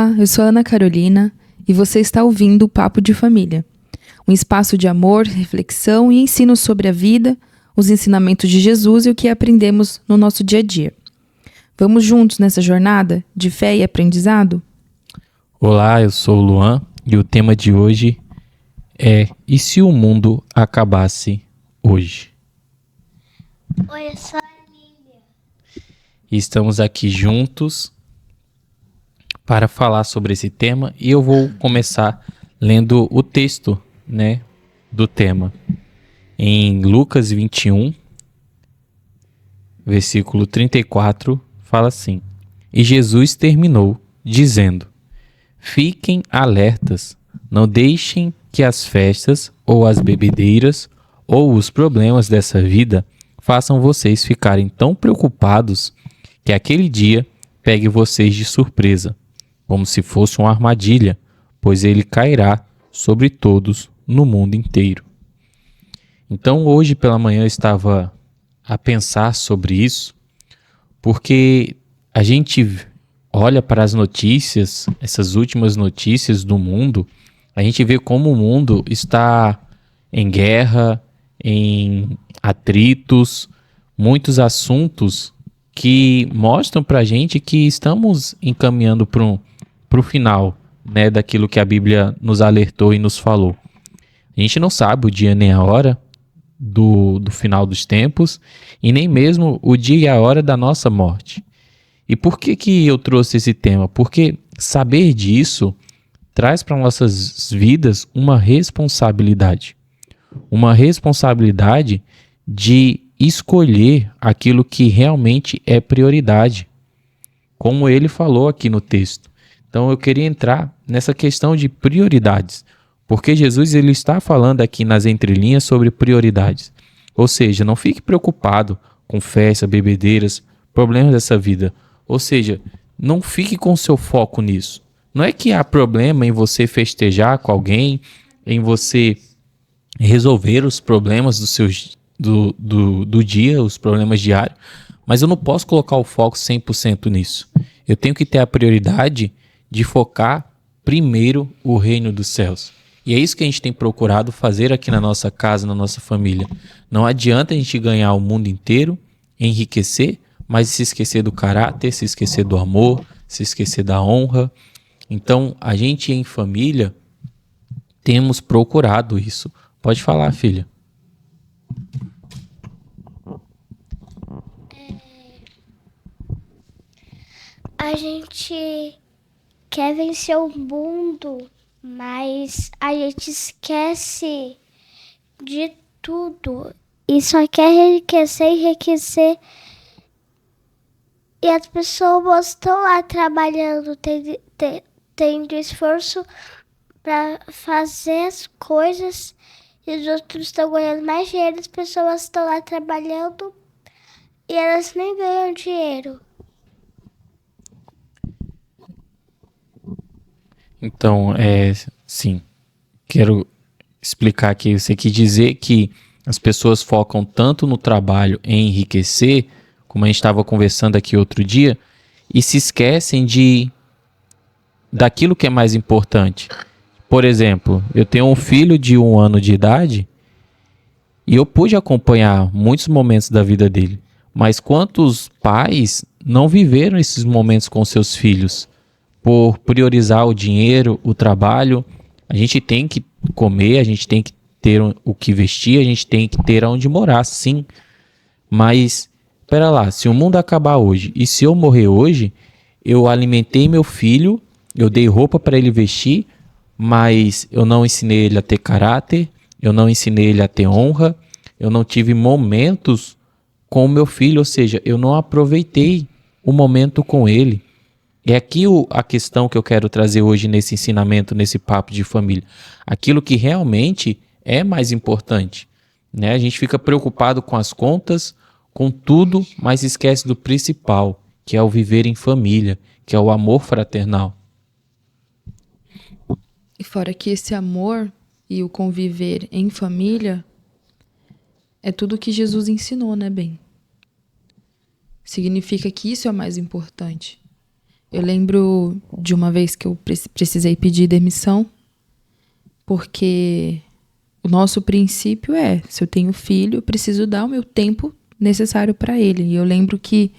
Olá, eu sou a Ana Carolina e você está ouvindo o Papo de Família, um espaço de amor, reflexão e ensino sobre a vida, os ensinamentos de Jesus e o que aprendemos no nosso dia a dia. Vamos juntos nessa jornada de fé e aprendizado? Olá, eu sou o Luan e o tema de hoje é: e se o mundo acabasse hoje? Oi, eu sou a Lívia. E estamos aqui juntos para falar sobre esse tema e eu vou começar lendo o texto, do tema. Em Lucas 21, versículo 34, fala assim: E Jesus terminou dizendo: Fiquem alertas, não deixem que as festas ou as bebedeiras ou os problemas dessa vida façam vocês ficarem tão preocupados que aquele dia pegue vocês de surpresa, como se fosse uma armadilha, pois ele cairá sobre todos no mundo inteiro. Então hoje pela manhã eu estava a pensar sobre isso, porque a gente olha para as notícias, essas últimas notícias do mundo, a gente vê como o mundo está em guerra, em atritos, muitos assuntos que mostram para a gente que estamos encaminhando para o final, daquilo que a Bíblia nos alertou e nos falou. A gente não sabe o dia nem a hora do final dos tempos e nem mesmo o dia e a hora da nossa morte. E por que eu trouxe esse tema? Porque saber disso traz para nossas vidas uma responsabilidade. Uma responsabilidade de escolher aquilo que realmente é prioridade, como ele falou aqui no texto. Então eu queria entrar nessa questão de prioridades, porque Jesus ele está falando aqui nas entrelinhas sobre prioridades. Ou seja, não fique preocupado com festa, bebedeiras, problemas dessa vida. Ou seja, não fique com seu foco nisso. Não é que há problema em você festejar com alguém, em você resolver os problemas do dia, os problemas diários, mas eu não posso colocar o foco 100% nisso. Eu tenho que ter a prioridade de focar primeiro o reino dos céus. E é isso que a gente tem procurado fazer aqui na nossa casa, na nossa família. Não adianta a gente ganhar o mundo inteiro, enriquecer, mas se esquecer do caráter, se esquecer do amor, se esquecer da honra. Então, a gente em família temos procurado isso. Pode falar, filha. A gente quer vencer o mundo, mas a gente esquece de tudo e só quer enriquecer. E as pessoas estão lá trabalhando, tendo esforço para fazer as coisas e os outros estão ganhando mais dinheiro. As pessoas estão lá trabalhando e elas nem ganham dinheiro. Então, sim, quero explicar aqui. Você quis dizer que as pessoas focam tanto no trabalho em enriquecer, como a gente estava conversando aqui outro dia, e se esquecem daquilo que é mais importante. Por exemplo, eu tenho um filho de 1 ano de idade e eu pude acompanhar muitos momentos da vida dele. Mas quantos pais não viveram esses momentos com seus filhos? Por priorizar o dinheiro, o trabalho, a gente tem que comer, a gente tem que ter o que vestir, a gente tem que ter onde morar, sim. Mas, pera lá, se o mundo acabar hoje e se eu morrer hoje, eu alimentei meu filho, eu dei roupa para ele vestir, mas eu não ensinei ele a ter caráter, eu não ensinei ele a ter honra, eu não tive momentos com o meu filho, ou seja, eu não aproveitei o momento com ele. É aqui a questão que eu quero trazer hoje nesse ensinamento, nesse papo de família. Aquilo que realmente é mais importante. A gente fica preocupado com as contas, com tudo, mas esquece do principal, que é o viver em família, que é o amor fraternal. E fora que esse amor e o conviver em família é tudo que Jesus ensinou, né, bem? Significa que isso é o mais importante. Eu lembro de uma vez que eu precisei pedir demissão, porque o nosso princípio é, se eu tenho filho, eu preciso dar o meu tempo necessário para ele. E eu lembro que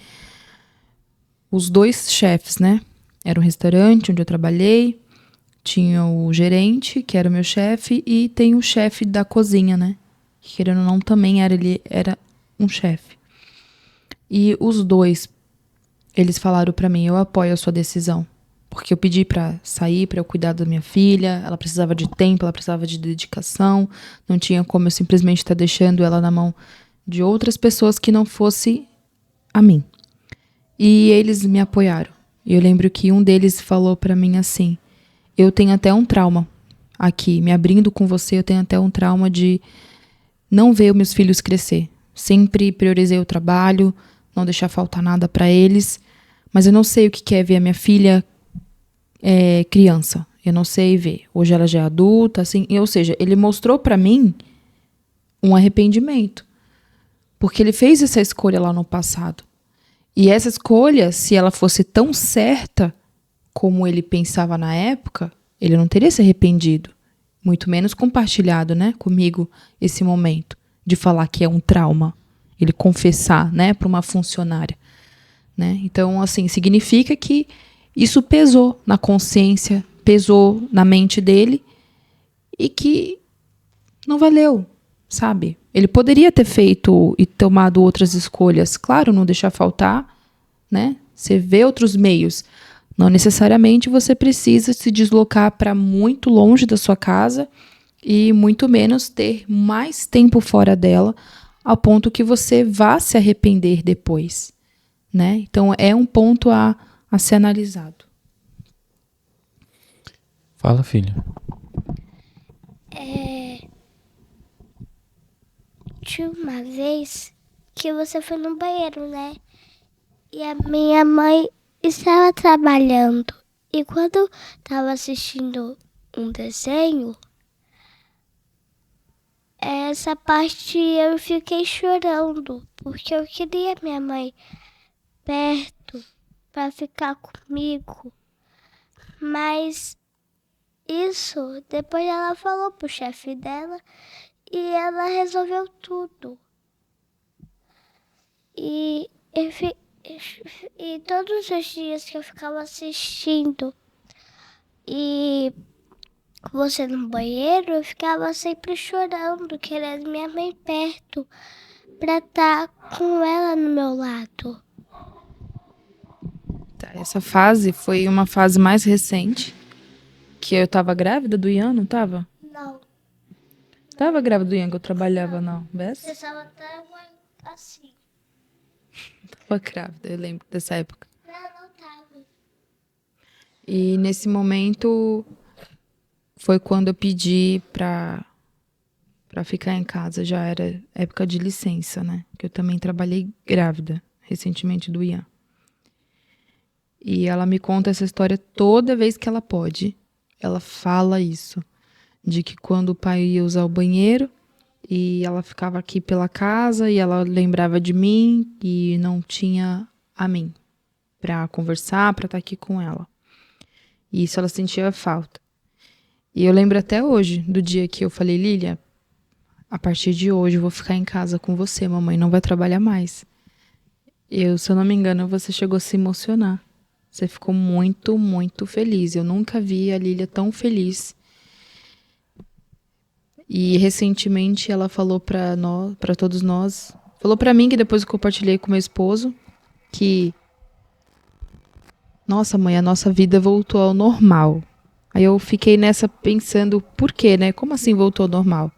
os 2 chefes, né? Era um restaurante onde eu trabalhei, tinha o gerente, que era o meu chefe, e tem o chefe da cozinha, né? Que, querendo ou não, também ele era um chefe. E os 2, eles falaram pra mim, eu apoio a sua decisão. Porque eu pedi pra sair, pra eu cuidar da minha filha, ela precisava de tempo, ela precisava de dedicação, não tinha como eu simplesmente estar deixando ela na mão de outras pessoas que não fosse a mim. E eles me apoiaram. E eu lembro que um deles falou pra mim assim, eu tenho até um trauma aqui, me abrindo com você, eu tenho até um trauma de não ver os meus filhos crescer. Sempre priorizei o trabalho, não deixar faltar nada pra eles, mas eu não sei o que é ver a minha filha criança. Eu não sei ver. Hoje ela já é adulta, assim, ou seja, ele mostrou pra mim um arrependimento, porque ele fez essa escolha lá no passado. E essa escolha, se ela fosse tão certa como ele pensava na época, ele não teria se arrependido. Muito menos compartilhado, né, comigo esse momento de falar que é um trauma. Ele confessar, né, para uma funcionária, né? Então, assim, significa que isso pesou na consciência, pesou na mente dele e que não valeu, sabe? Ele poderia ter feito e tomado outras escolhas. Claro, não deixar faltar, né? Você vê outros meios. Não necessariamente você precisa se deslocar para muito longe da sua casa e muito menos ter mais tempo fora dela ao ponto que você vá se arrepender depois, né? Então é um ponto a ser analisado. Fala, filha. Tinha uma vez que você foi no banheiro, né? E a minha mãe estava trabalhando. E quando estava assistindo um desenho, essa parte eu fiquei chorando, porque eu queria minha mãe perto para ficar comigo. Mas isso, depois ela falou pro chefe dela e ela resolveu tudo. E todos os dias que eu ficava assistindo e você no banheiro, eu ficava sempre chorando, querendo minha mãe perto, pra estar com ela no meu lado. Tá, essa fase foi uma fase mais recente, que eu tava grávida do Ian, não tava? Não, Tava grávida do Ian, que eu trabalhava, não. você Bessa? estava até assim. Tava grávida, eu lembro dessa época. Não tava. E nesse momento foi quando eu pedi pra ficar em casa. Já era época de licença, né? Que eu também trabalhei grávida recentemente do Ian. E ela me conta essa história toda vez que ela pode. Ela fala isso. De que quando o pai ia usar o banheiro e ela ficava aqui pela casa e ela lembrava de mim e não tinha a mim pra conversar, pra estar aqui com ela. E isso ela sentia falta. E eu lembro até hoje do dia que eu falei, Lília, a partir de hoje eu vou ficar em casa com você, mamãe não vai trabalhar mais. Se eu não me engano, você chegou a se emocionar. Você ficou muito, muito feliz. Eu nunca vi a Lília tão feliz. E recentemente ela falou pra todos nós, falou pra mim, que depois eu compartilhei com meu esposo, que nossa, mãe, a nossa vida voltou ao normal. Aí eu fiquei nessa pensando, por quê, né? Como assim voltou ao normal?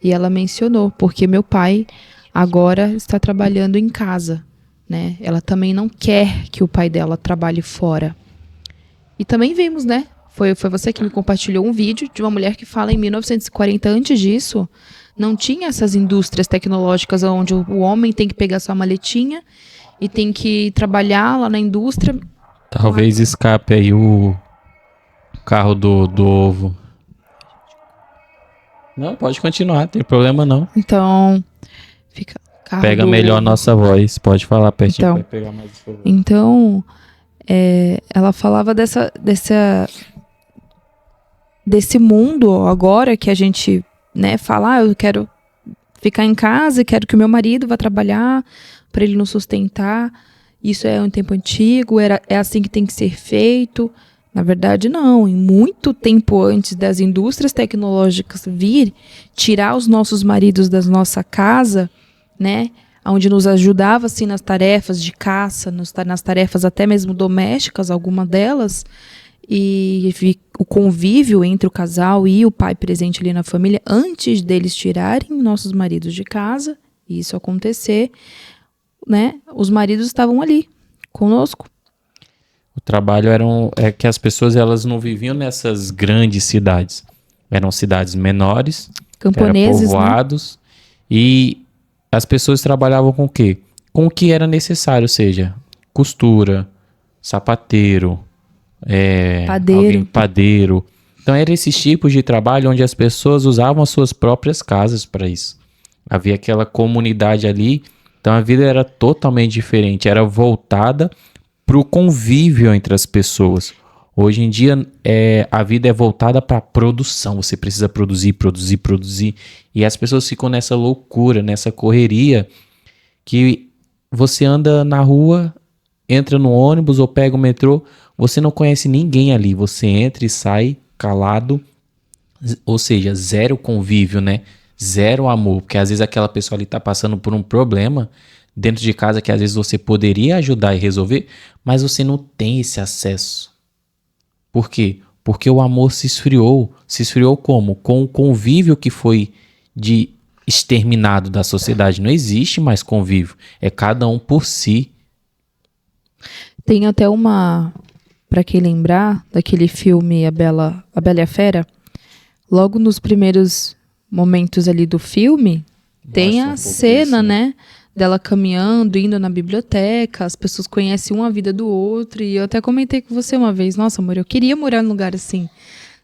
E ela mencionou, porque meu pai agora está trabalhando em casa, né? Ela também não quer que o pai dela trabalhe fora. E também vimos, né? Foi você que me compartilhou um vídeo de uma mulher que fala em 1940, antes disso, não tinha essas indústrias tecnológicas onde o homem tem que pegar sua maletinha e tem que trabalhar lá na indústria. Talvez escape aí o carro do ovo. Não, pode continuar, não tem problema não. Então, fica carro Pega do melhor a ovo. nossa voz, pode falar pertinho, Então, vai pegar mais o seu. Então, ela falava desse mundo agora que a gente, né, fala, eu quero ficar em casa e quero que o meu marido vá trabalhar para ele nos sustentar. Isso é um tempo antigo, é assim que tem que ser feito. Na verdade, não. Em muito tempo antes das indústrias tecnológicas vir tirar os nossos maridos da nossa casa, né, onde nos ajudava assim nas tarefas de caça, nas tarefas até mesmo domésticas, alguma delas, e o convívio entre o casal e o pai presente ali na família, antes deles tirarem nossos maridos de casa, e isso acontecer, né, os maridos estavam ali conosco. O trabalho é que as pessoas elas não viviam nessas grandes cidades. Eram cidades menores, Camponeses, eram povoados, né? E as pessoas trabalhavam com o quê? Com o que era necessário, ou seja, costura, sapateiro, padeiro. Então, eram esses tipos de trabalho onde as pessoas usavam as suas próprias casas para isso. Havia aquela comunidade ali, então a vida era totalmente diferente, era voltada para o convívio entre as pessoas. Hoje em dia, a vida é voltada para a produção. Você precisa produzir. E as pessoas ficam nessa loucura, nessa correria, que você anda na rua, entra no ônibus ou pega o metrô, você não conhece ninguém ali. Você entra e sai calado, ou seja, zero convívio, né? Zero amor, porque às vezes aquela pessoa ali está passando por um problema dentro de casa que às vezes você poderia ajudar e resolver, mas você não tem esse acesso. Por quê? Porque o amor se esfriou. Se esfriou como? Com o convívio que foi exterminado da sociedade. Não existe mais convívio. É cada um por si. Tem até para quem lembrar, daquele filme A Bela e a Fera, logo nos primeiros momentos ali do filme, tem a cena, né? Dela caminhando, indo na biblioteca, as pessoas conhecem uma vida do outro, e eu até comentei com você uma vez, nossa, amor, eu queria morar num lugar assim,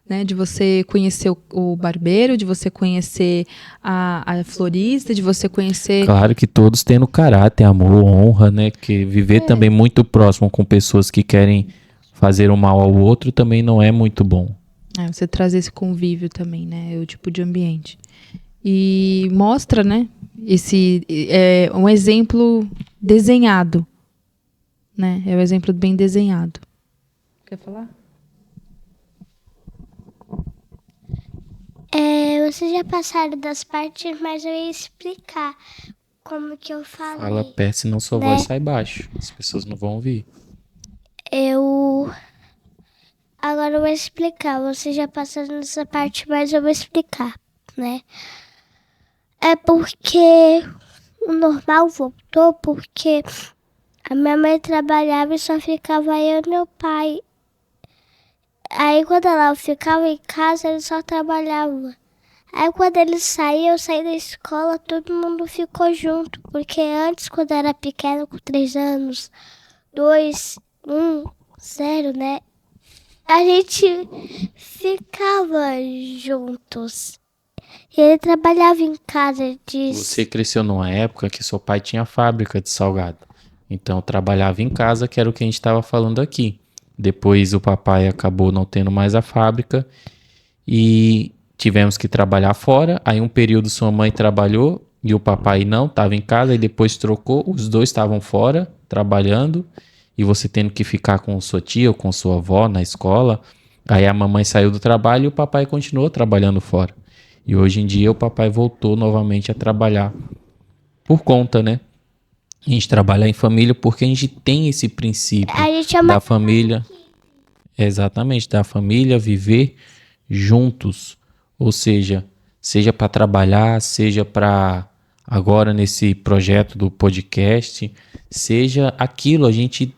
né, de você conhecer o barbeiro, de você conhecer a florista, de você conhecer... Claro que todos tendo caráter, amor, honra, né, que viver também muito próximo com pessoas que querem fazer o mal ao outro também não é muito bom. Você traz esse convívio também, né, o tipo de ambiente. E mostra, né, esse é um exemplo desenhado, né? É um exemplo bem desenhado. Quer falar? Vocês já passaram das partes, mas eu ia explicar como que eu falei. Fala perto, senão sua voz sai baixo. As pessoas não vão ouvir. Agora eu vou explicar. Vocês já passaram nessa parte, mas eu vou explicar, né? É porque o normal voltou porque a minha mãe trabalhava e só ficava eu e meu pai. Aí quando ela ficava em casa, ele só trabalhava. Aí quando ele saiu, eu saí da escola, todo mundo ficou junto. Porque antes, quando eu era pequeno, com 3 anos, 2, 1, 0, né? A gente ficava juntos. E ele trabalhava em casa disso. Você cresceu numa época que seu pai tinha fábrica de salgado. Então trabalhava em casa, que era o que a gente estava falando aqui. Depois o papai acabou não tendo mais a fábrica e tivemos que trabalhar fora. Aí um período sua mãe trabalhou e o papai não, estava em casa e depois trocou. Os dois estavam fora trabalhando e você tendo que ficar com sua tia ou com sua avó na escola. Aí a mamãe saiu do trabalho e o papai continuou trabalhando fora. E hoje em dia o papai voltou novamente a trabalhar por conta, né? A gente trabalha em família porque a gente tem esse princípio da família. Exatamente, da família viver juntos. Ou seja para trabalhar, seja para agora nesse projeto do podcast, seja aquilo, a gente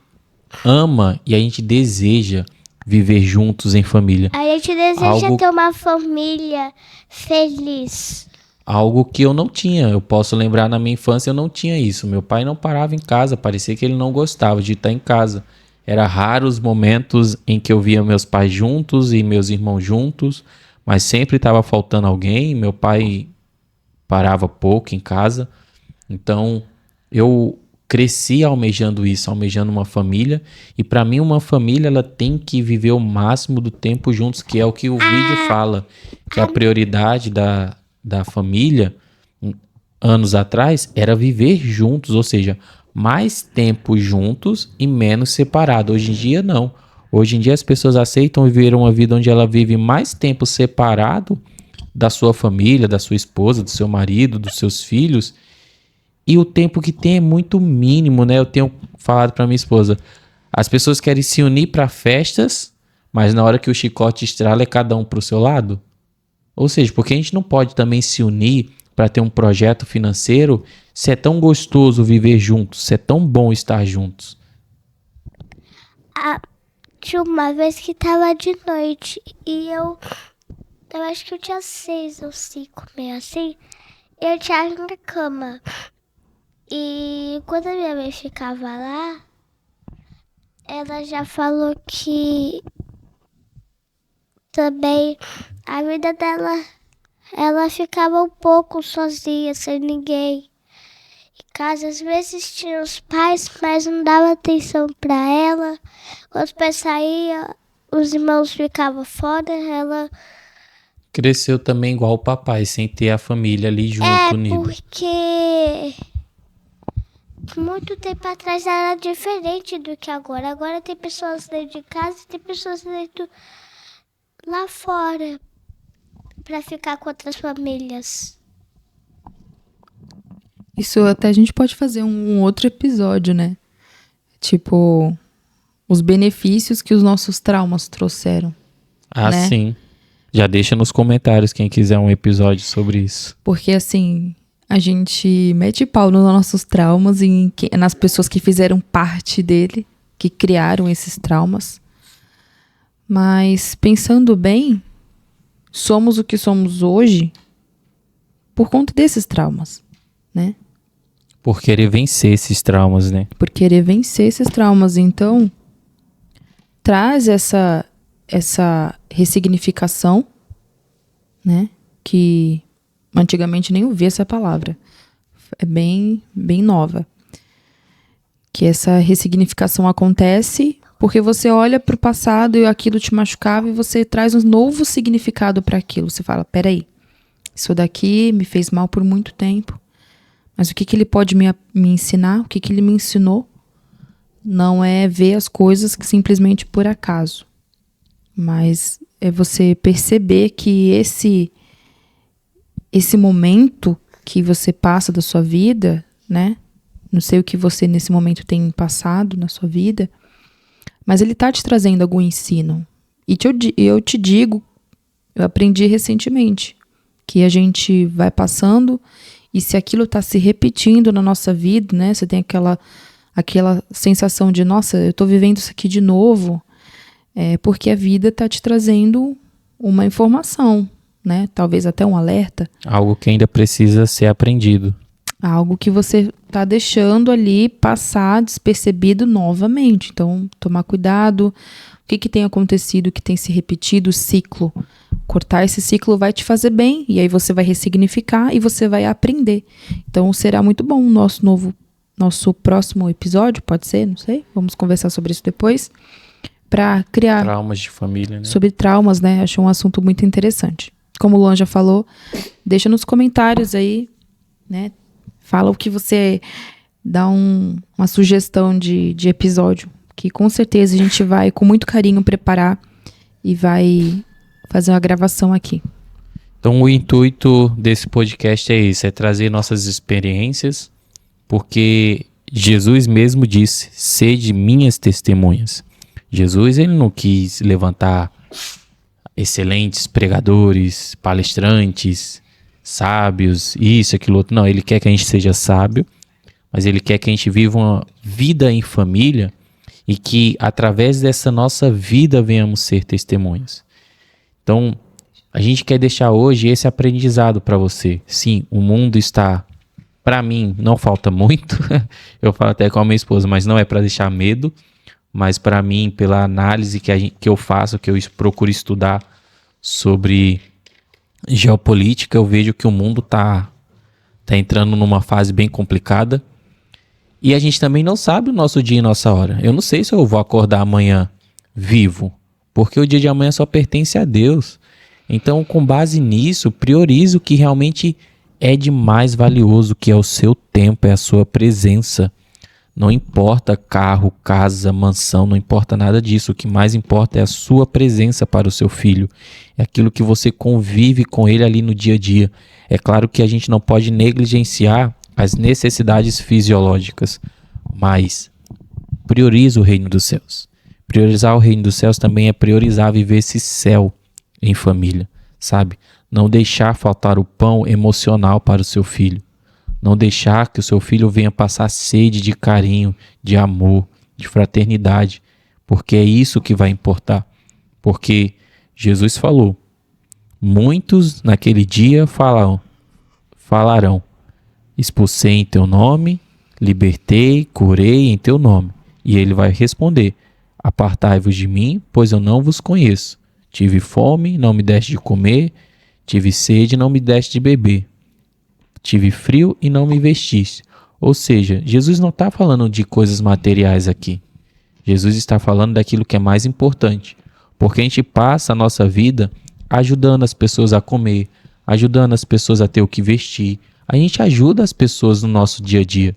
ama e a gente deseja viver juntos em família. A gente deseja ter uma família feliz. Algo que eu não tinha. Eu posso lembrar na minha infância eu não tinha isso. Meu pai não parava em casa. Parecia que ele não gostava de estar em casa. Era raros os momentos em que eu via meus pais juntos e meus irmãos juntos. Mas sempre estava faltando alguém. Meu pai parava pouco em casa. Então eu cresci almejando isso, almejando uma família. E para mim uma família ela tem que viver o máximo do tempo juntos, que é o que o vídeo fala, que a prioridade da família anos atrás era viver juntos, ou seja, mais tempo juntos e menos separado. Hoje em dia não. Hoje em dia as pessoas aceitam viver uma vida onde ela vive mais tempo separado da sua família, da sua esposa, do seu marido, dos seus filhos, e o tempo que tem é muito mínimo, né? Eu tenho falado para minha esposa, as pessoas querem se unir para festas, mas na hora que o chicote estrala é cada um pro seu lado. Ou seja, porque a gente não pode também se unir para ter um projeto financeiro, se é tão gostoso viver juntos, se é tão bom estar juntos. Tinha uma vez que tava de noite e eu acho que eu tinha 6 ou 5, meio assim. Eu tinha na cama. E quando a minha mãe ficava lá, ela já falou que também a vida dela, ela ficava um pouco sozinha, sem ninguém. Em casa, às vezes tinha os pais, mas não dava atenção pra ela. Quando os pais saíam, os irmãos ficavam fora, ela... Cresceu também igual o papai, sem ter a família ali junto, unido. Porque muito tempo atrás era diferente do que agora. Agora tem pessoas dentro de casa e tem pessoas dentro lá fora para ficar com outras famílias. Isso até a gente pode fazer um outro episódio, né? Tipo, os benefícios que os nossos traumas trouxeram. Ah, né? Sim. Já deixa nos comentários quem quiser um episódio sobre isso. Porque assim, a gente mete pau nos nossos traumas e nas pessoas que fizeram parte dele, que criaram esses traumas. Mas pensando bem, somos o que somos hoje por conta desses traumas, né? Por querer vencer esses traumas, né? Por querer vencer esses traumas. Então, traz essa ressignificação, né? Que antigamente nem ouvi essa palavra. É bem nova. Que essa ressignificação acontece porque você olha para o passado e aquilo te machucava e você traz um novo significado para aquilo. Você fala, peraí, isso daqui me fez mal por muito tempo. Mas o que ele pode me ensinar? O que ele me ensinou? Não é ver as coisas simplesmente por acaso. Mas é você perceber que esse momento que você passa da sua vida, né? Não sei o que você nesse momento tem passado na sua vida, mas ele tá te trazendo algum ensino. E eu te digo, eu aprendi recentemente, que a gente vai passando e se aquilo tá se repetindo na nossa vida, né? Você tem aquela sensação de, nossa, eu tô vivendo isso aqui de novo. É porque a vida tá te trazendo uma informação, né? Talvez até um alerta. Algo que ainda precisa ser aprendido. Algo que você tá deixando ali passar despercebido novamente. Então, tomar cuidado. O que tem acontecido, que tem se repetido, o ciclo. Cortar esse ciclo vai te fazer bem. E aí você vai ressignificar e você vai aprender. Então, será muito bom o nosso próximo episódio, pode ser? Não sei. Vamos conversar sobre isso depois. Para criar... Traumas de família, né? Sobre traumas, né? Achei um assunto muito interessante. Como o Luan já falou, deixa nos comentários aí, né? Fala o que você... Dá uma sugestão de episódio, que com certeza a gente vai, com muito carinho, preparar e vai fazer uma gravação aqui. Então, o intuito desse podcast é esse, é trazer nossas experiências, porque Jesus mesmo disse, sede minhas testemunhas. Jesus, ele não quis levantar excelentes pregadores, palestrantes, sábios, isso, aquilo outro. Não, ele quer que a gente seja sábio, mas ele quer que a gente viva uma vida em família e que através dessa nossa vida venhamos ser testemunhas. Então, a gente quer deixar hoje esse aprendizado para você. Sim, o mundo está, para mim, não falta muito. Eu falo até com a minha esposa, mas não é para deixar medo. Mas para mim, pela análise que eu faço, que eu procuro estudar sobre geopolítica, eu vejo que o mundo tá entrando numa fase bem complicada. E a gente também não sabe o nosso dia e nossa hora. Eu não sei se eu vou acordar amanhã vivo, porque o dia de amanhã só pertence a Deus. Então, com base nisso, priorize o que realmente é de mais valioso, que é o seu tempo, é a sua presença. Não importa carro, casa, mansão, não importa nada disso. O que mais importa é a sua presença para o seu filho. É aquilo que você convive com ele ali no dia a dia. É claro que a gente não pode negligenciar as necessidades fisiológicas, mas prioriza o reino dos céus. Priorizar o reino dos céus também é priorizar viver esse céu em família, sabe? Não deixar faltar o pão emocional para o seu filho. Não deixar que o seu filho venha passar sede de carinho, de amor, de fraternidade, porque é isso que vai importar. Porque Jesus falou, muitos naquele dia falarão, expulsei em teu nome, libertei, curei em teu nome. E ele vai responder, apartai-vos de mim, pois eu não vos conheço. Tive fome, não me deste de comer, tive sede, não me deste de beber. Tive frio e não me vestiste. Ou seja, Jesus não está falando de coisas materiais aqui. Jesus está falando daquilo que é mais importante. Porque a gente passa a nossa vida ajudando as pessoas a comer, ajudando as pessoas a ter o que vestir. A gente ajuda as pessoas no nosso dia a dia.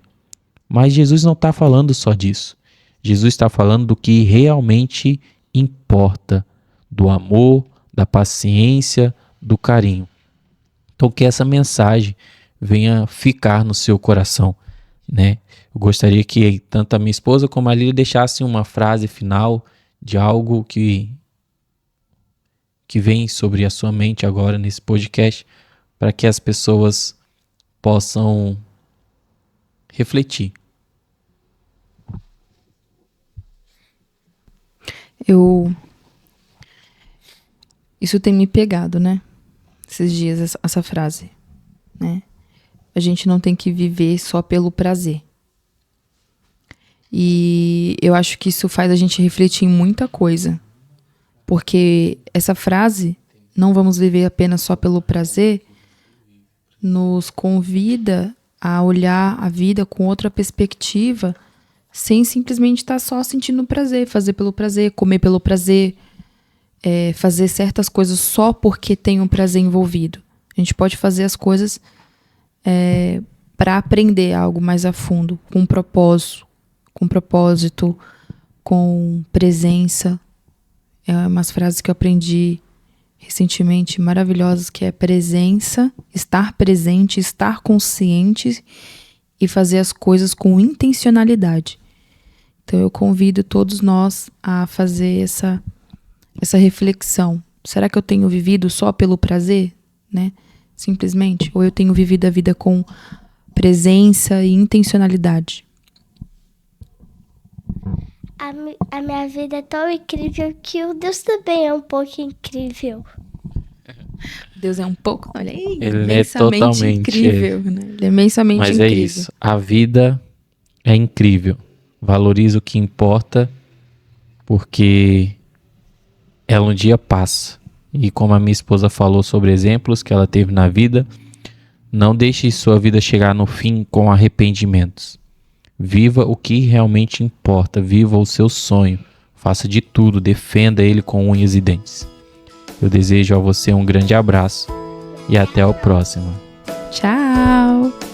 Mas Jesus não está falando só disso. Jesus está falando do que realmente importa. Do amor, da paciência, do carinho. Então que essa mensagem venha ficar no seu coração, né? Eu gostaria que tanto a minha esposa como a Lília deixassem uma frase final de algo que vem sobre a sua mente agora nesse podcast, para que as pessoas possam refletir. Isso tem me pegado, né? Esses dias, essa frase, né? A gente não tem que viver só pelo prazer. E eu acho que isso faz a gente refletir em muita coisa. Porque essa frase, não vamos viver apenas só pelo prazer, nos convida a olhar a vida com outra perspectiva, sem simplesmente estar só sentindo prazer, fazer pelo prazer, comer pelo prazer, fazer certas coisas só porque tem um prazer envolvido. A gente pode fazer as coisas para aprender algo mais a fundo, com propósito, com presença. É umas frases que eu aprendi recentemente, maravilhosas, que é presença, estar presente, estar consciente e fazer as coisas com intencionalidade. Então eu convido todos nós a fazer essa reflexão. Será que eu tenho vivido só pelo prazer, né? Simplesmente? Ou eu tenho vivido a vida com presença e intencionalidade? A minha vida é tão incrível que o Deus também é um pouco incrível. Deus é um pouco, olha aí, Ele é totalmente incrível, né? Ele é imensamente Mas incrível. é isso, a vida é incrível. Valoriza o que importa, porque ela um dia passa. E como a minha esposa falou sobre exemplos que ela teve na vida, não deixe sua vida chegar no fim com arrependimentos. Viva o que realmente importa, viva o seu sonho, faça de tudo, defenda ele com unhas e dentes. Eu desejo a você um grande abraço e até o próximo. Tchau!